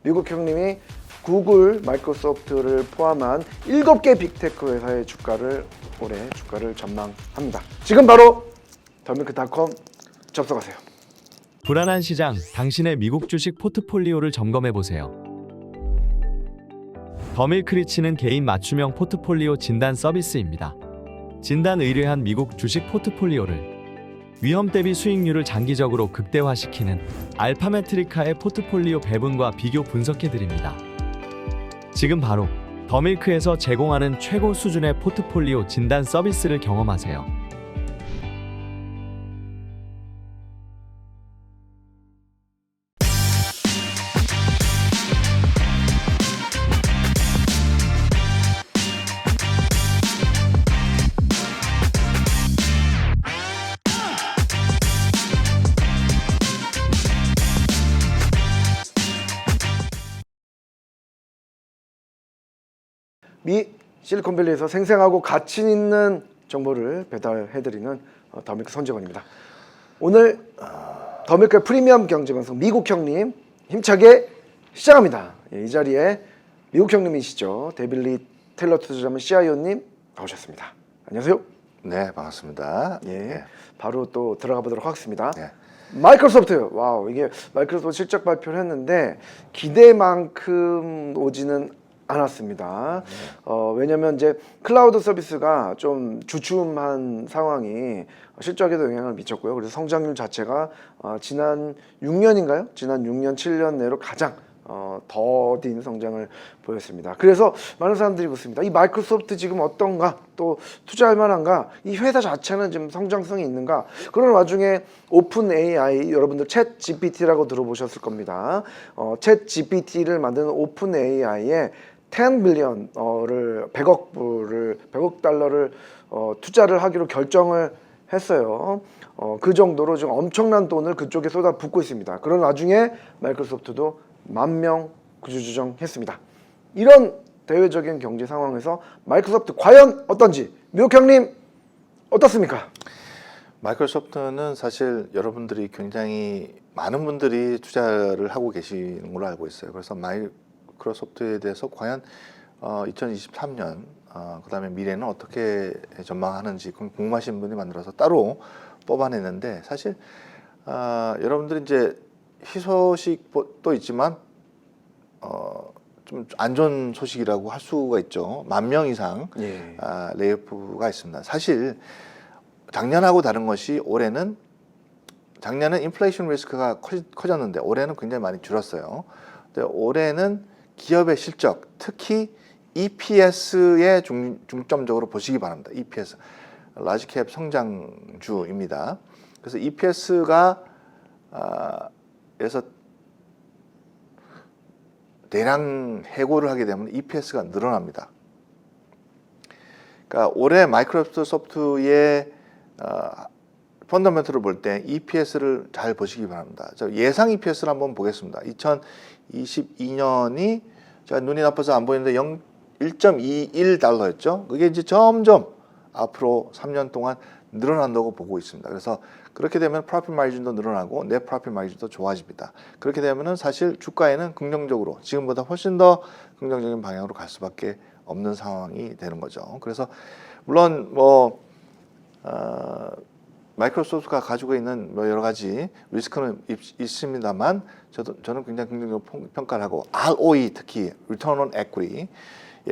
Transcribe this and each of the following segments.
미국 형님이 구글, 마이크로소프트를 포함한 7개 빅테크 회사의 올해 주가를 전망합니다. 지금 바로 더밀크닷컴 접속하세요. 불안한 시장, 당신의 미국 주식 포트폴리오를 점검해보세요. 더밀크리치는 개인 맞춤형 포트폴리오 진단 서비스입니다. 진단 의뢰한 미국 주식 포트폴리오를 위험 대비 수익률을 장기적으로 극대화시키는 알파메트리카의 포트폴리오 배분과 비교 분석해드립니다. 지금 바로 더밀크에서 제공하는 최고 수준의 포트폴리오 진단 서비스를 경험하세요. 미 실리콘밸리에서 생생하고 가치 있는 정보를 배달해드리는 더밀크 손재원입니다. 오늘 더밀크 프리미엄 경제방송 미국 형님 힘차게 시작합니다. 이 자리에 미국 형님이시죠. 데빌리 테일러 투자자문 CIO님 나오셨습니다. 안녕하세요. 네, 반갑습니다. 예, 바로 또 들어가 보도록 하겠습니다. 네. 마이크로소프트, 와우, 이게 마이크로소프트 실적 발표를 했는데 기대만큼 오지는 않았습니다. 왜냐면 이제 클라우드 서비스가 좀 주춤한 상황이 실적에도 영향을 미쳤고요. 그래서 성장률 자체가 지난 6년인가요? 지난 6년, 7년 내로 가장 더딘 성장을 보였습니다. 그래서 많은 사람들이 묻습니다. 이 마이크로소프트 지금 어떤가? 또 투자할 만한가? 이 회사 자체는 지금 성장성이 있는가? 그런 와중에 오픈 AI, 여러분들 챗 GPT라고 들어보셨을 겁니다. 챗 GPT를 만드는 오픈 AI에 10 빌리언을 100억 달러를 투자를 하기로 결정을 했어요. 그 정도로 지금 엄청난 돈을 그쪽에 쏟아붓고 있습니다. 그런 와중에 마이크로소프트도 10,000명 구조조정했습니다. 이런 대외적인 경제 상황에서 마이크로소프트 과연 어떤지 미국 형님 어떻습니까? 마이크로소프트는 사실 여러분들이 굉장히 많은 분들이 투자를 하고 계시는 걸로 알고 있어요. 그래서 마이크로소프트에 대해서 과연 2023년 그다음에 미래는 어떻게 전망하는지 궁금하신 분이 만들어서 따로 뽑아냈는데 사실 여러분들이 이제 희소식도 있지만 좀 안 좋은 소식이라고 할 수가 있죠. 10,000명 이상 예. 레이오프가 있습니다. 사실 작년하고 다른 것이 올해는 작년은 인플레이션 리스크가 커졌는데 올해는 굉장히 많이 줄었어요. 근데 올해는 기업의 실적, 특히 EPS에 중점적으로 보시기 바랍니다. EPS, 라지캡 성장주입니다. 그래서 EPS가 에서 대량 해고를 하게 되면 EPS가 늘어납니다. 그러니까 올해 마이크로소프트의 펀더멘털을 볼 때 EPS를 잘 보시기 바랍니다. 예상 EPS를 한번 보겠습니다. 2022년이 제가 눈이 나빠서 안 보이는데 1.21달러였죠. 그게 이제 점점 앞으로 3년 동안 늘어난다고 보고 있습니다. 그래서 그렇게 되면 프로핏 마진도 늘어나고 넷 프로핏 마진도 좋아집니다. 그렇게 되면은 사실 주가에는 긍정적으로 지금보다 훨씬 더 긍정적인 방향으로 갈 수밖에 없는 상황이 되는 거죠. 그래서 물론 마이크로소프트가 가지고 있는 여러 가지 리스크는 있습니다만 저는 굉장히 긍정적으로 평가를 하고 ROE 특히 Return on Equity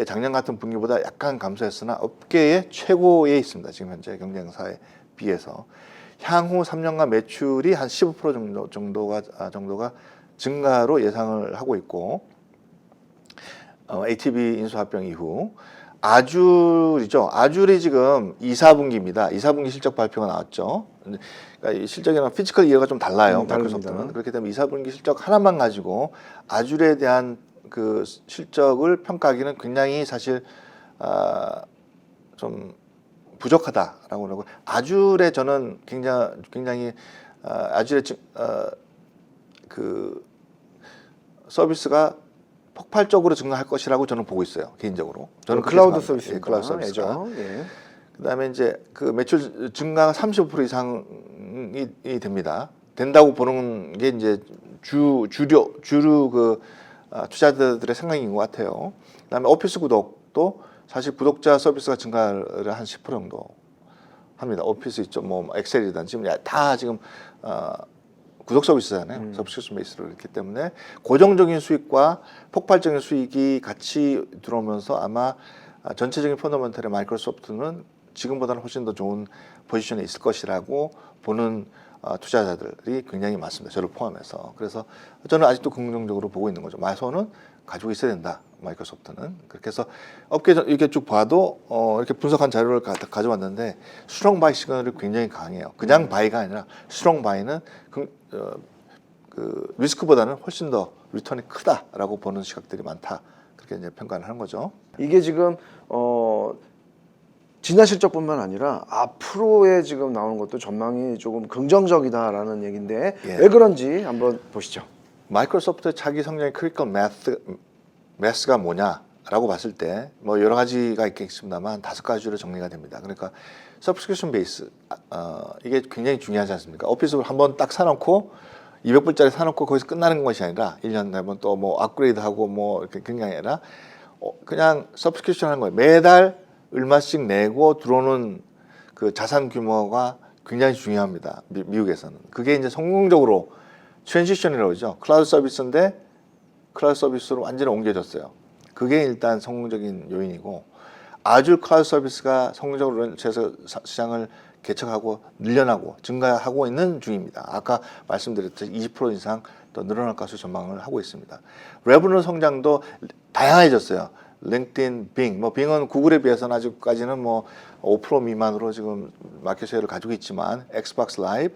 작년 같은 분기보다 약간 감소했으나 업계의 최고에 있습니다. 지금 현재 경쟁사에 비해서 향후 3년간 매출이 한 15% 정도가 증가로 예상을 하고 있고 ATB 인수합병 이후 아줄이죠. 아줄이 지금 2, 4분기입니다. 2, 4분기 실적 발표가 나왔죠. 그러니까 이 실적이랑 피지컬 이어가 좀 달라요. 마이크로소프트는. 그렇기 때문에 2, 4분기 실적 하나만 가지고 아줄에 대한 그 실적을 평가하기는 굉장히 사실 좀 부족하다라고 하고 아줄에 저는 굉장히 아줄의 그 서비스가 폭발적으로 증가할 것이라고 저는 보고 있어요. 개인적으로. 저는 클라우드 서비스, 예, 클라우드 서비스가. 예. 그다음에 이제 그 매출 증가가 35% 이상이 됩니다. 된다고 보는 게 이제 주류 그 투자자들의 생각인 것 같아요. 그다음에 오피스 구독도 사실 구독자 서비스가 증가를 한 10% 정도 합니다. 오피스 있죠, 뭐 엑셀이든 지금 다 지금 구독 서비스잖아요. 서브스크립션 베이스로 있기 때문에 고정적인 수익과 폭발적인 수익이 같이 들어오면서 아마 전체적인 펀더멘털의 마이크로소프트는 지금보다는 훨씬 더 좋은 포지션에 있을 것이라고 보는 투자자들이 굉장히 많습니다. 저를 포함해서. 그래서 저는 아직도 긍정적으로 보고 있는 거죠. 마소는 가지고 있어야 된다. 마이크로소프트는. 그렇게 해서 업계 이렇게 쭉 봐도 이렇게 분석한 자료를 가져왔는데 스트롱 바이 시그널이 굉장히 강해요. 그냥 바이가 아니라 스트롱 바이는 그 리스크보다는 훨씬 더 리턴이 크다라고 보는 시각들이 많다. 그렇게 이제 평가를 하는 거죠. 이게 지금 지난 실적뿐만 아니라 앞으로의 지금 나오는 것도 전망이 조금 긍정적이다라는 얘기인데 예. 왜 그런지 한번 보시죠. 마이크로소프트의 차기 성장의 크리티컬 매스가 뭐냐라고 봤을 때 뭐 여러 가지가 있겠습니다만 5가지로 정리가 됩니다. 그러니까 서브스크립션 베이스 이게 굉장히 중요하지 않습니까? 오피스를 한번 딱 사놓고 200불짜리 사놓고 거기서 끝나는 것이 아니라 1년 되면 또 뭐 업그레이드하고 뭐 이렇게 그냥 아니라 그냥 서브스크립션 하는 거예요. 매달 얼마씩 내고 들어오는 그 자산 규모가 굉장히 중요합니다. 미국에서는. 그게 이제 성공적으로 트랜지션이라고 그러죠. 클라우드 서비스인데 클라우드 서비스로 완전히 옮겨졌어요. 그게 일단 성공적인 요인이고 아주 클라우드 서비스가 성공적으로 해서 시장을 개척하고 늘려나고 증가하고 있는 중입니다. 아까 말씀드렸듯이 20% 이상 더 늘어날 것으로 전망을 하고 있습니다. 레브뉴 성장도 다양해졌어요. 링크드인, 빙, 뭐 빙은 구글에 비해서는 아직까지는 뭐 5% 미만으로 지금 마켓 쉐어를 가지고 있지만 엑스박스 라이브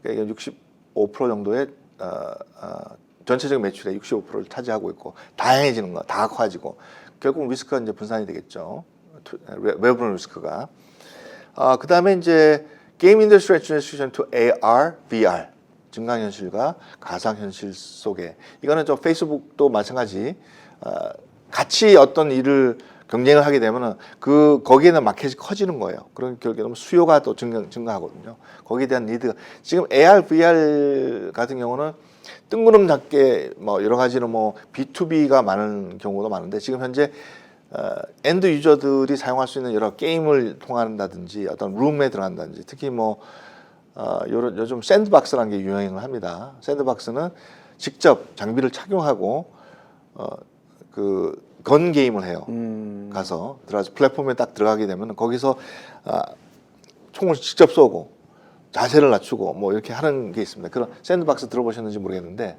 65% 정도의 전체적인 매출의 65%를 차지하고 있고 다양해지는 거, 다 커지고 결국 리스크가 이제 분산이 되겠죠. 레브뉴 리스크가. 그다음에 이제 게임 인더스트리 트랜지션 to AR, VR 증강현실과 가상현실 속에 이거는 저 페이스북도 마찬가지. 같이 어떤 일을 경쟁을 하게 되면은 거기에는 마켓이 커지는 거예요. 그런 결국에는 수요가 또 증가하거든요. 거기에 대한 니드가 지금 AR, VR 같은 경우는 뜬구름 잡게 뭐 여러 가지로 뭐 B2B가 많은 경우도 많은데 지금 현재 엔드 유저들이 사용할 수 있는 여러 게임을 통한다든지 어떤 룸에 들어간다든지 특히 뭐 요즘 샌드박스라는 게 유행을 합니다. 샌드박스는 직접 장비를 착용하고 건 게임을 해요. 가서 들어가서 플랫폼에 딱 들어가게 되면 거기서 총을 직접 쏘고 자세를 낮추고 뭐 이렇게 하는 게 있습니다. 그런 샌드박스 들어보셨는지 모르겠는데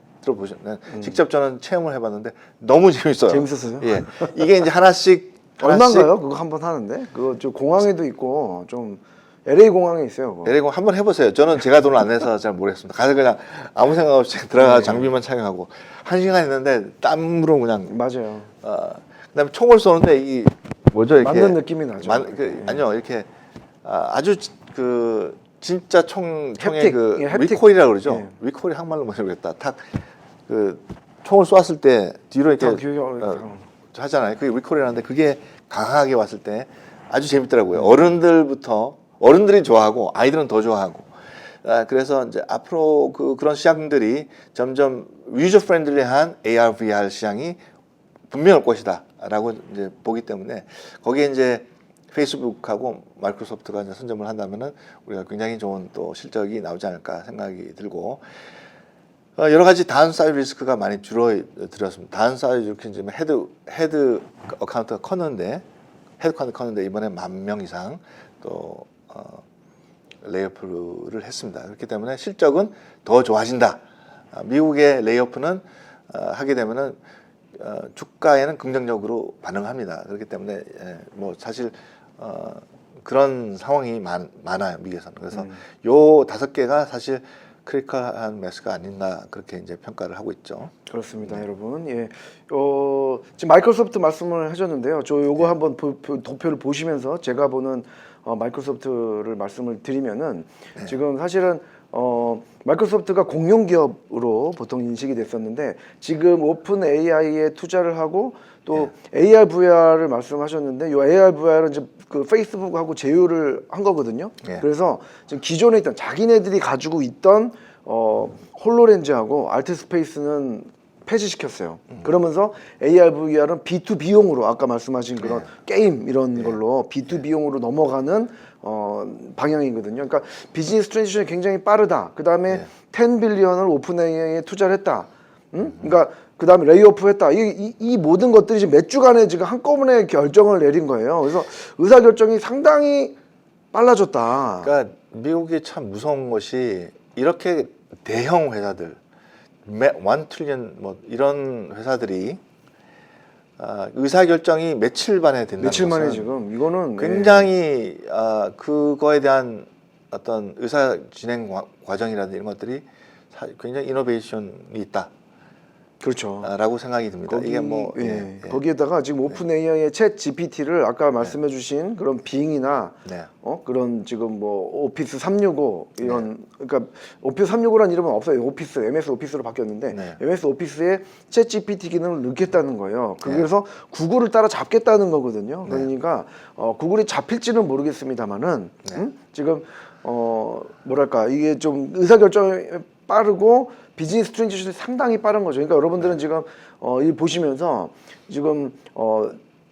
직접 저는 체험을 해봤는데 너무 재밌어요. 재밌었어요? 예, 이게 이제 하나씩 얼마인가요? 그거 한번 하는데 그거 좀 공항에도 있고 좀 LA 공항에 있어요. 그거. LA 공항 한번 해보세요. 저는 제가 돈을 안 내서 잘 모르겠습니다. 가서 그냥 아무 생각 없이 들어가 장비만 착용하고 1시간 했는데 땀으로 그냥 맞아요. 그다음에 총을 쏘는데 이 뭐죠 이렇게 맞는 느낌이 나죠. 아니요 이렇게 아주 진짜 총의 햅틱, 예, 햅틱. 리콜이라고 그러죠. 예. 리콜이 한말로 모르겠다. 탁 총을 쏘았을 때 뒤로 이렇게 하잖아요. 그게 리콜이라는데 그게 강하게 왔을 때 아주 재밌더라고요. 어른들이 좋아하고 아이들은 더 좋아하고. 그래서 이제 앞으로 그런 시장들이 점점 유저 프렌들리한 AR, VR 시장이 분명할 것이다라고 이제 보기 때문에 거기에 이제 페이스북하고 마이크로소프트가 이제 선점을 한다면은 우리가 굉장히 좋은 또 실적이 나오지 않을까 생각이 들고 여러 가지 다운사이드 리스크가 많이 줄어들었습니다. 다운사이드 이렇게 이제 헤드 어카운트가 컸는데 이번에 10,000명 이상 또 레이오프를 했습니다. 그렇기 때문에 실적은 더 좋아진다. 미국의 레이오프는 하게 되면은 주가에는 긍정적으로 반응합니다. 그렇기 때문에 뭐 사실 그런 상황이 많아요 미국에서는. 그래서 요 5개가 사실 크리티컬한 매스가 아닌가 그렇게 이제 평가를 하고 있죠. 그렇습니다, 여러분. 예, 지금 마이크로소프트 말씀을 하셨는데요. 저 요거 한번 도표를 보시면서 제가 보는 마이크로소프트를 말씀을 드리면은 지금 사실은 마이크로소프트가 공용 기업으로 보통 인식이 됐었는데 지금 오픈 AI에 투자를 하고 또 AR, VR을 말씀하셨는데 요 AR, VR은 이제 그 페이스북하고 제휴를 한 거거든요. 그래서 지금 기존에 있던 자기네들이 가지고 있던 홀로렌즈하고 알트스페이스는 폐지시켰어요. 그러면서 AR, VR은 B2B용으로 아까 말씀하신 그런 게임 이런 걸로 B2B용으로 넘어가는 방향이거든요. 그러니까 비즈니스 트랜지션이 굉장히 빠르다. 그 다음에 10 빌리언을 오픈 AI에 투자를 했다. 그러니까 그 다음에 레이오프했다. 이 모든 것들이 지금 몇 주간에 지금 한꺼번에 결정을 내린 거예요. 그래서 의사 결정이 상당히 빨라졌다. 그러니까 미국이 참 무서운 것이 이렇게 대형 회사들, 1 트릴리언 뭐 이런 회사들이 의사 결정이 며칠 만에 된다는 며칠 만에 것은 지금 이거는 굉장히 그거에 대한 어떤 의사 진행 과정이라든지 이런 것들이 굉장히 이노베이션이 있다. 그렇죠. 라고 생각이 듭니다. 이게 뭐 거기에다가 지금 오픈 AI의 챗 GPT를 아까 말씀해주신 그런 빙이나 그런 지금 뭐 오피스 365 이런 그러니까 오피스 365라는 이름은 없어요. 오피스 MS 오피스로 바뀌었는데 MS 오피스에 챗 GPT 기능을 넣겠다는 거예요. 그래서 구글을 따라 잡겠다는 거거든요. 그러니까 구글이 잡힐지는 모르겠습니다만은 지금 뭐랄까 이게 좀 의사결정이 빠르고 비즈니스 트랜지션이 상당히 빠른 거죠. 그러니까 여러분들은 지금 이 보시면서 지금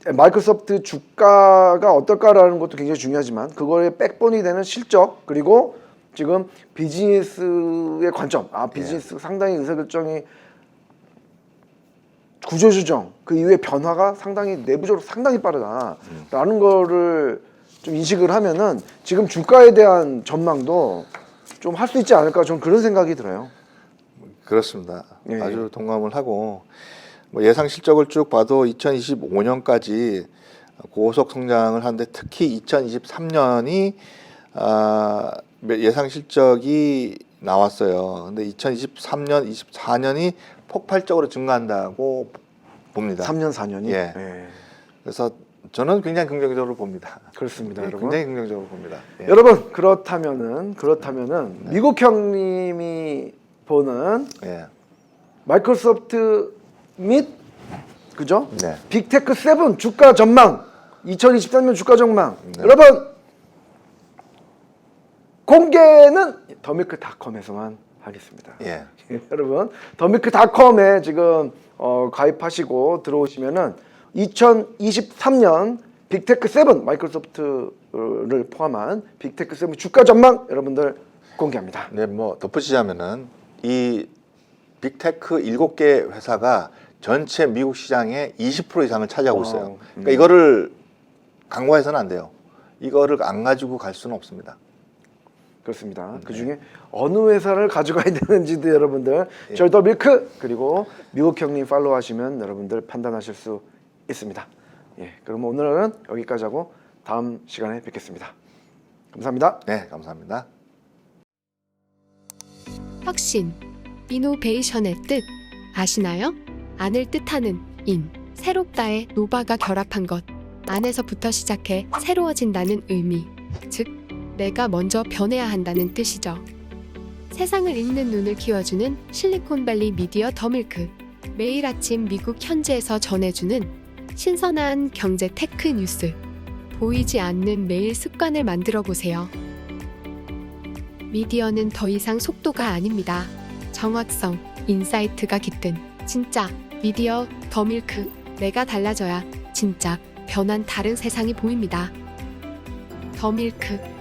마이크로소프트 주가가 어떨까라는 것도 굉장히 중요하지만 그거의 백본이 되는 실적 그리고 지금 비즈니스의 관점, 비즈니스 상당히 의사결정이 구조조정 그 이후의 변화가 상당히 내부적으로 상당히 빠르다라는 거를 좀 인식을 하면은 지금 주가에 대한 전망도 좀 할 수 있지 않을까 저는 그런 생각이 들어요. 그렇습니다. 아주 동감을 하고 뭐 예상 실적을 쭉 봐도 2025년까지 고속 성장을 하는데 특히 2023년이 예상 실적이 나왔어요. 근데 2023년, 24년이 폭발적으로 증가한다고 봅니다. 3년, 4년이. 그래서 저는 굉장히 긍정적으로 봅니다. 그렇습니다, 여러분. 굉장히 긍정적으로 봅니다. 여러분 그렇다면은 미국 형님이 보는 마이크로소프트 및 그죠? 빅테크 7 주가 전망 2023년 주가 전망 여러분 공개는 더밀크닷컴에서만 하겠습니다. 여러분 더밀크닷컴에 지금 가입하시고 들어오시면은 2023년 빅테크 7 마이크로소프트를 포함한 빅테크 7 주가 전망 여러분들 공개합니다. 뭐 덧붙이자면은 이 빅테크 7개 회사가 전체 미국 시장의 20% 이상을 차지하고 있어요. 그러니까 이거를 간과해서는 안 돼요. 이거를 안 가지고 갈 수는 없습니다. 그렇습니다. 그 중에 어느 회사를 가져가야 되는지도 여러분들 저희 더 밀크 그리고 미국 형님 팔로우 하시면 여러분들 판단하실 수 있습니다. 그럼 오늘은 여기까지 하고 다음 시간에 뵙겠습니다. 감사합니다. 네, 감사합니다. 혁신, 이노베이션의 뜻 아시나요? 안을 뜻하는 인, 새롭다의 노바가 결합한 것, 안에서부터 시작해 새로워진다는 의미, 즉 내가 먼저 변해야 한다는 뜻이죠. 세상을 읽는 눈을 키워주는 실리콘밸리 미디어 더밀크, 매일 아침 미국 현지에서 전해주는 신선한 경제 테크 뉴스, 보이지 않는 매일 습관을 만들어 보세요. 미디어는 더 이상 속도가 아닙니다. 정확성, 인사이트가 깃든 진짜 미디어 더밀크. 내가 달라져야 진짜 변한 다른 세상이 보입니다. 더밀크.